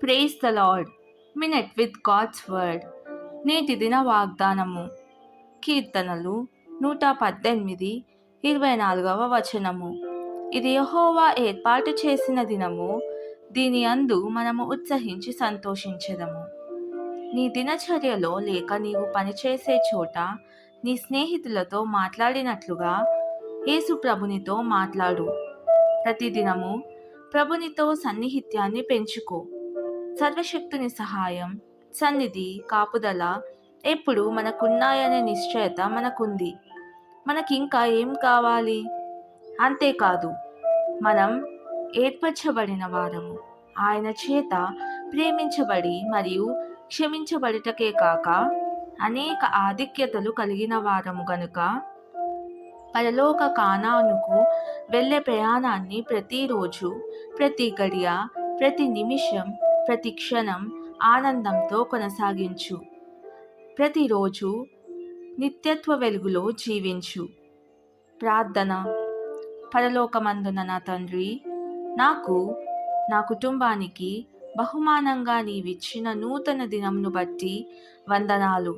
Praise the lord. Minute with God's word. నేటి దిన వాగ్దానము. కీర్తనలు 118, 24వ వచనము. ఇది యెహోవా ఏర్పాటు చేసిన దినము, దీని యందు మనము ఉత్సహించి సంతోషించెదము. నీ దినచర్యలో లేక నీవు పనిచేసే చోట నీ స్నేహితులతో మాట్లాడినట్లుగా యేసు ప్రభునితో మాట్లాడు. ప్రతిదినము ప్రభునితో సన్నిహిత్యాన్ని పెంచుకో. సర్వశక్తుని సహాయం, సన్నిధి, కాపుదల ఎప్పుడు మనకున్నాయనే నిశ్చయత మనకుంది. మనకింకా ఏం కావాలి? అంతేకాదు, మనం ఏర్పరచబడిన వారము, ఆయన చేత ప్రేమించబడి మరియు క్షమించబడుటకే కాక అనేక ఆధిక్యతలు కలిగిన వారము గనుక పరలోక కానానుకు వెళ్ళే ప్రయాణాన్ని ప్రతిరోజు, ప్రతి గడియ, ప్రతి నిమిషం, ప్రతి క్షణం ఆనందంతో కొనసాగించు. ప్రతిరోజు నిత్యత్వ వెలుగులో జీవించు. ప్రార్థన. పరలోకమందున నా తండ్రి, నాకు, నా కుటుంబానికి బహుమానంగా నీవిచ్చిన నూతన దినంను బట్టి వందనాలు.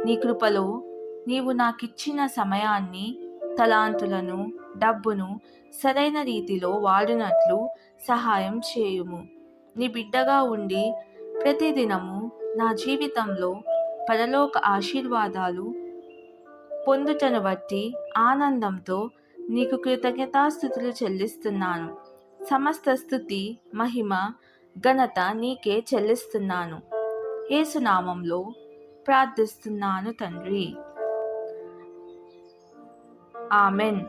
నీ కృపలో నీవు నాకిచ్చిన సమయాన్ని, తలాంతులను, డబ్బును సరైన రీతిలో వాడినట్లు సహాయం చేయుము. నీ బిడ్డగా ఉండి ప్రతిదినము నా జీవితంలో పరలోక ఆశీర్వాదాలు పొందుటను బట్టి ఆనందంతో నీకు కృతజ్ఞతాస్తుతులు చెల్లిస్తున్నాను. సమస్త స్తుతి, మహిమ, ఘనత నీకే చెల్లిస్తున్నాను. యేసు నామంలో ప్రార్థిస్తున్నాను తండ్రి. ఆమెన్.